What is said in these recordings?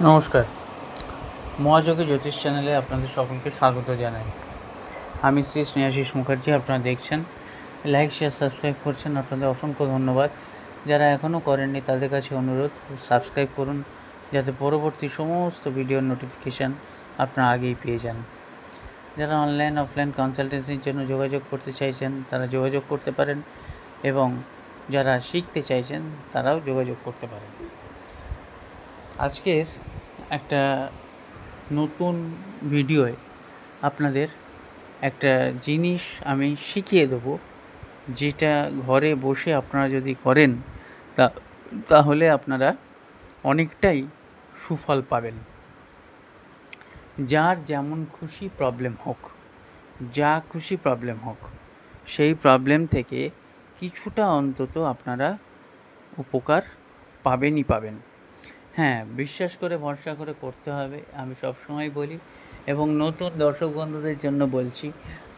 নমস্কার। মহাযোগী জ্যোতিষ চ্যানেলে আপনাদের সকলকে স্বাগত জানাই। আমি শ্রী স্নেহাশিস মুখার্জি। আপনারা দেখছেন, লাইক, শেয়ার, সাবস্ক্রাইব করছেন। আপনাদের অসংখ্য ধন্যবাদ। যারা এখনও করেননি তাদের কাছে অনুরোধ, সাবস্ক্রাইব করুন, যাতে পরবর্তী সমস্ত ভিডিওর নোটিফিকেশান আপনারা আগেই পেয়ে যান। যারা অনলাইন অফলাইন কনসালটেন্সির জন্য যোগাযোগ করতে চাইছেন তারা যোগাযোগ করতে পারেন, এবং যারা শিখতে চাইছেন তারাও যোগাযোগ করতে পারেন। আজকের একটা নতুন ভিডিওয় আপনাদের একটা জিনিস আমি শিখিয়ে দেবো, যেটা ঘরে বসে আপনারা যদি করেন তাহলে আপনারা অনেকটাই সুফল পাবেন। যার যেমন খুশি প্রবলেম হোক, যা খুশি প্রবলেম হোক, সেই প্রবলেম থেকে কিছুটা অন্তত আপনারা উপকার পাবেনই পাবেন। হ্যাঁ, বিশ্বাস করে ভরসা করে করতে হবে, আমি সবসময় বলি। এবং নতুন দর্শক বন্ধুদের জন্য বলছি,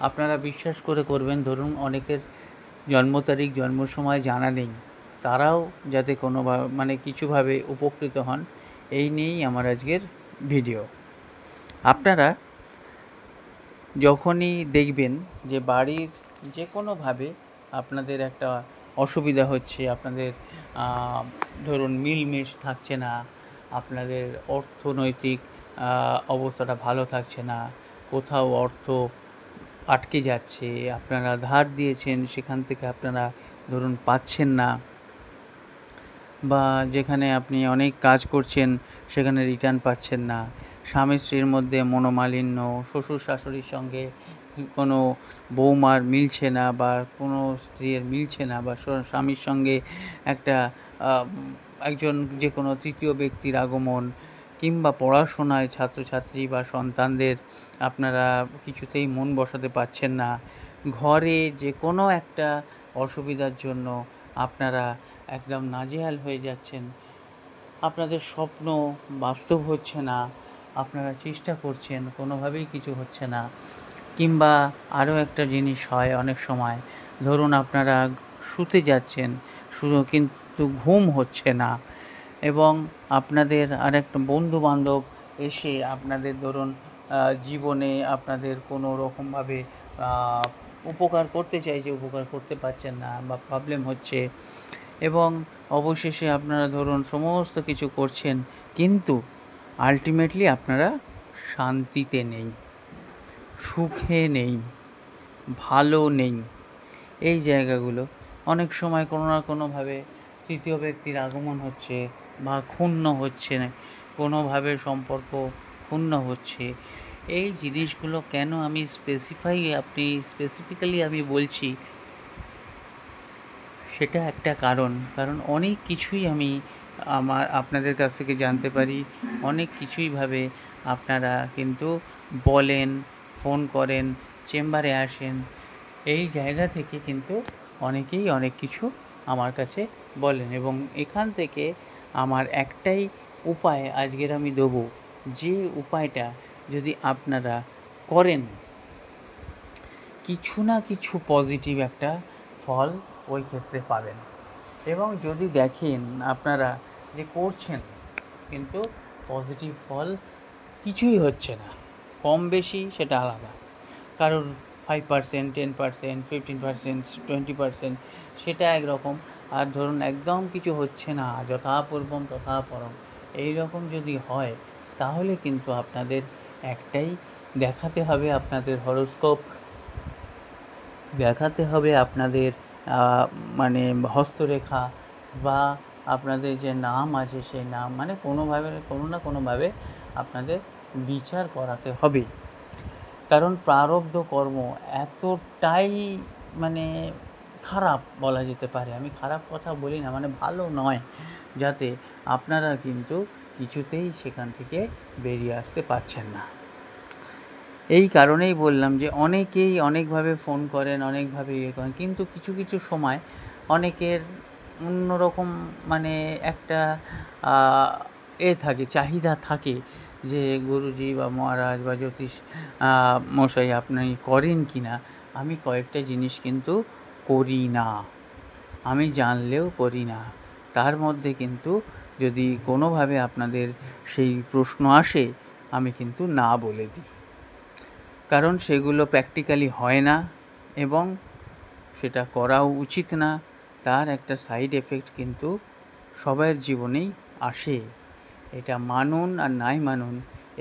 আপনারা বিশ্বাস করে করবেন। ধরুন অনেকের জন্ম তারিখ, জন্ম সময় জানা নেই, তারাও যাতে কিছুভাবে উপকৃত হন, এই নিয়েই আমার আজকের ভিডিও। আপনারা যখনই দেখবেন যে বাড়ির যে কোনোভাবে আপনাদের একটা অসুবিধা হচ্ছে, আপনাদের ধরুন মিলমিশ থাকছে না, আপনাদের অর্থনৈতিক অবস্থাটা ভালো থাকছে না, কোথাও অর্থ আটকে যাচ্ছে, আপনারা ধার দিয়েছেন সেখান থেকে আপনারা ধরুন পাচ্ছেন না, বা যেখানে আপনি অনেক কাজ করছেন সেখানে রিটার্ন পাচ্ছেন না, স্বামী স্ত্রীর মধ্যে মনোমালিন্য, শ্বশুর শাশুড়ির সঙ্গে কোনো বৌমার মিলছে না, বা কোনো স্ত্রীর মিলছে না, বা স্বামীর সঙ্গে একটা একজন যে কোনো তৃতীয় ব্যক্তির আগমন, কিংবা পড়াশোনায় ছাত্রছাত্রী বা সন্তানদের আপনারা কিছুতেই মন বসাতে পারছেন না, ঘরে যে কোনো একটা অসুবিধার জন্য আপনারা একদম নাজেহাল হয়ে যাচ্ছেন, আপনাদের স্বপ্ন বাস্তব হচ্ছে না, আপনারা চেষ্টা করছেন কোনোভাবেই কিছু হচ্ছে না। কিংবা আরও একটা জিনিস হয় অনেক সময়, ধরুন আপনারা শুতে যাচ্ছেন কিন্তু ঘুম হচ্ছে না, এবং আপনাদের আরেকটা বন্ধু বান্ধব এসে আপনাদের ধরুন জীবনে আপনাদের কোনো রকমভাবে উপকার করতে চাইছে, উপকার করতে পারছেন না, বা প্রবলেম হচ্ছে, এবং অবশেষে আপনারা ধরুন সমস্ত কিছু করছেন, কিন্তু আলটিমেটলি আপনারা শান্তিতে নেই, সুখে নেই, ভালো নেই। এই জায়গাগুলো অনেক সময় কোনো না কোনোভাবে তৃতীয় ব্যক্তির আগমন হচ্ছে, বা ক্ষুণ্ণ হচ্ছে, কোনোভাবে সম্পর্ক ক্ষুণ্ণ হচ্ছে। এই জিনিসগুলো কেন আমি স্পেসিফিক্যালি আমি বলছি, সেটা একটা কারণ অনেক কিছুই আমি আপনাদের কাছ থেকে জানতে পারি, অনেক কিছুই ভাবে আপনারা কিন্তু বলেন, ফোন করেন, চেম্বারে আসেন, এই জায়গা থেকে কিন্তু অনেকেই অনেক কিছু আমার কাছে বলেন, এবং এখান থেকে আমার একটাই উপায় আজকের আমি দেবো, যে উপায়টা যদি আপনারা করেন, কিছু না কিছু পজিটিভ একটা ফল ওই ক্ষেত্রে পাবেন। এবং যদি দেখেন আপনারা যে করছেন কিন্তু পজিটিভ ফল কিছুই হচ্ছে না, কম বেশি সেটা আলাদা, কারণ 5%, 10%, 15%, 20% সেটা একরকম, আর ধরুন একদম কিছু হচ্ছে না, যথা পূর্বম তথা পরম, এইরকম যদি হয়, তাহলে কিন্তু আপনাদের একটাই দেখাতে হবে, আপনাদের হরোস্কোপ দেখাতে হবে, আপনাদের মানে হস্তরেখা, বা আপনাদের যে নাম আছে সেই নাম, মানে কোনো না কোনোভাবে আপনাদের বিচার করাতে হবে। কারণ প্রারব্ধ কর্ম এতটাই মানে খারাপ বলা যেতে পারে, আমি খারাপ কথা বলি না, মানে ভালো নয়, যাতে আপনারা কিন্তু কিছুতেই সেখান থেকে বেরিয়ে আসতে পারছেন না। এই কারণেই বললাম যে অনেকেই অনেকভাবে ফোন করেন, অনেকভাবে ইয়ে করেন, কিন্তু কিছু কিছু সময় অনেকের অন্যরকম মানে একটা থাকে, চাহিদা থাকে, যে গুরুজি বা মহারাজ বা জ্যোতিষ মশাই আপনি করেন কি না। আমি কয়েকটা জিনিস কিন্তু করি না, আমি জানলেও করি না। তার মধ্যে কিন্তু যদি কোনোভাবে আপনাদের সেই প্রশ্ন আসে আমি কিন্তু না বলে দিই, কারণ সেগুলো প্র্যাকটিক্যালি হয় না এবং সেটা করাও উচিত না। তার একটা সাইড এফেক্ট কিন্তু সবার জীবনেই আসে। এটা মানুন আর নাই মানুন,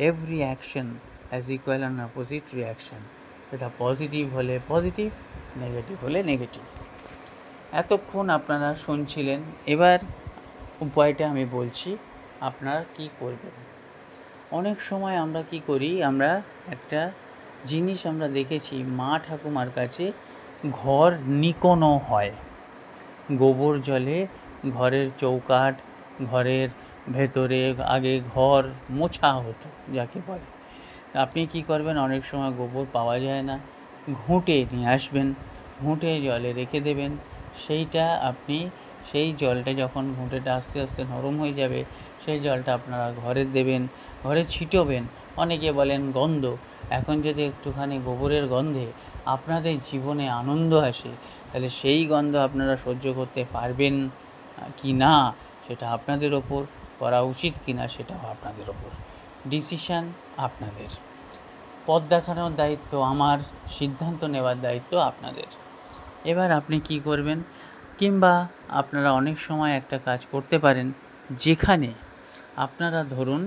every action as equal and opposite reaction. এটা পজিটিভ হলে পজিটিভ, নেগেটিভ হলে নেগেটিভ। এতক্ষণ আপনারা শুনছিলেন, এবার উপায়টা আমি বলছি আপনারা কি করবেন। অনেক সময় আমরা কি করি, আমরা একটা জিনিস আমরা দেখেছি মা ঠাকুমার কাছে ঘর নিকোনো হয়, গোবর জলে ঘরের চৌকাঠ, ঘরের ভেতরে আগে ঘর মোছা হতো যাকে বলে। আপনি কি করবেন, অনেক সময় গোবর পাওয়া যায় না, ঘুঁটে নিয়ে আসবেন, ঘুঁটে জলে রেখে দেবেন। সেইটা আপনি সেই জলটা যখন ঘুঁটেটা আস্তে আস্তে নরম হয়ে যাবে, সেই জলটা আপনারা ঘরে দেবেন, ঘরে ছিটোবেন। অনেকে বলেন গন্ধ, এখন যদি একটুখানি গোবরের গন্ধে আপনাদের জীবনে আনন্দ আসে, তাহলে সেই গন্ধ আপনারা সহ্য করতে পারবেন কি না সেটা আপনাদের ওপর, করা উচিত কি না সেটাও আপনাদের ওপর, ডিসিশান আপনাদের। পথ দেখানোর দায়িত্ব আমার, সিদ্ধান্ত নেওয়ার দায়িত্ব আপনাদের। এবার আপনি কি করবেন, কিংবা আপনারা অনেক সময় একটা কাজ করতে পারেন, যেখানে আপনারা ধরুন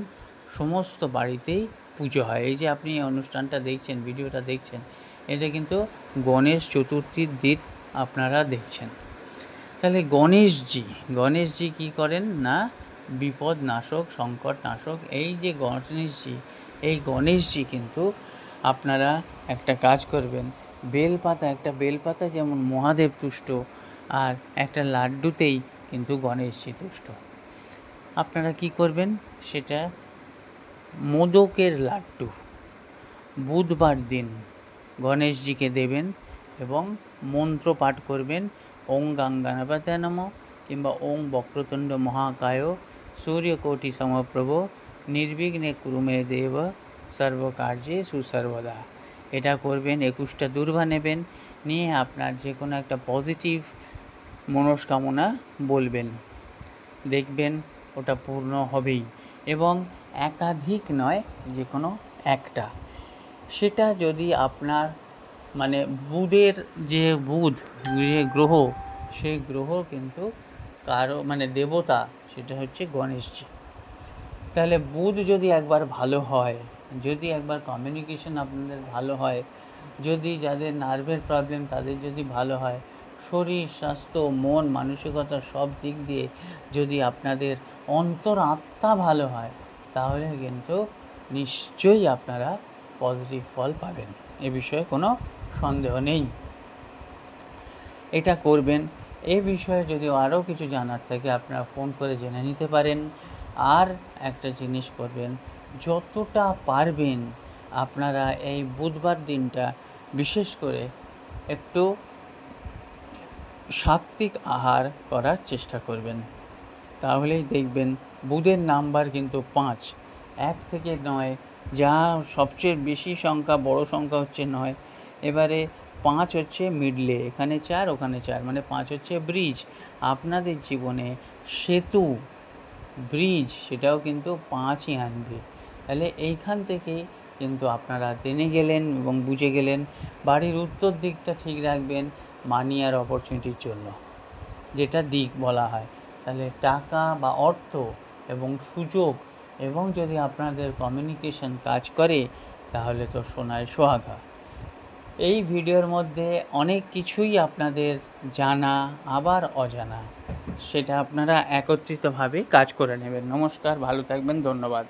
সমস্ত বাড়িতেই পুজো হয়। এই যে আপনি এই অনুষ্ঠানটা দেখছেন, ভিডিওটা দেখছেন, এটা কিন্তু গণেশ চতুর্থীর দিন আপনারা দেখছেন। তাহলে গণেশজি কী করেন না, বিপদ নাশক, সংকট নাশক। এই যে গণেশজি, এই গণেশজি কিন্তু আপনারা একটা কাজ করবেন, একটা বেলপাতা যেমন মহাদেব তুষ্ট, আর একটা লাড্ডুতেই কিন্তু গণেশজি তুষ্ট। আপনারা কি করবেন, সেটা মোদকের লাড্ডু বুধবার দিন গণেশজিকে দেবেন এবং মন্ত্র পাঠ করবেন, ওং গঙ্গানাপতায় নমঃ কিংবা ওং বক্রতুণ্ড মহাকায় সূর্যকোটি সমপ্রভ নির্বিঘ্নে কুরু মে দেব সর্বকার্যে সুসর্বদা। এটা করবেন, 21টা দূর্বা নেবেন, নিয়ে আপনার যে কোনো একটা পজিটিভ মনস্কামনা বলবেন, দেখবেন ওটা পূর্ণ হবেই। এবং একাধিক নয়, যে কোনো একটা। সেটা যদি আপনার মানে বুধের যে গ্রহ, সেই গ্রহ কিন্তু কারো মানে দেবতা, সেটা হচ্ছে গণেশজি। তাহলে বুধ যদি একবার ভালো হয়, যদি একবার কমিউনিকেশন আপনাদের ভালো হয়, যদি যাদের নার্ভের প্রবলেম তাদের যদি ভালো হয়, শরীর স্বাস্থ্য মন মানসিকতা সব দিক দিয়ে যদি আপনাদের অন্তর আত্মা ভালো হয়, তাহলে কিন্তু নিশ্চয়ই আপনারা পজিটিভ ফল পাবেন, এ বিষয়ে কোনো সন্দেহ নেই। এটা করবেন। এ বিষয়ে যদি আরও কিছু জানার থাকে আপনারা ফোন করে জেনে নিতে পারেন। আর একটা জিনিস করবেন, যতটা পারবেন আপনারা এই বুধবার দিনটা বিশেষ করে একটু সাত্ত্বিক আহার করার চেষ্টা করবেন, তাহলেই দেখবেন বুধের নাম্বার কিন্তু 5, 1 থেকে 9, যা সবচেয়ে বেশি সংখ্যা, বড় সংখ্যা হচ্ছে 9। এবারে 5 হচ্ছে মিডলে, এখানে 4 ওখানে 4, মানে 5 হচ্ছে ব্রিজ। আপনাদের জীবনে সেতু, ব্রিজ, সেটাও কিন্তু 5ই আনবে। তাহলে এইখান থেকে কিন্তু আপনারা জেনে গেলেন এবং বুঝে গেলেন। বাড়ির উত্তর দিকটা ঠিক রাখবেন মানি আর অপরচুনিটির জন্য, যেটা দিক বলা হয়। তাহলে টাকা বা অর্থ এবং সুযোগ, এবং যদি আপনাদের কমিউনিকেশন কাজ করে, তাহলে তো সোনায় সোহাগা। এই ভিডিওর মধ্যে অনেক কিছুই আপনাদের জানা আবার অজানা, সেটা আপনারা একত্রিতভাবে কাজ করে নেবেন। নমস্কার, ভালো থাকবেন, ধন্যবাদ।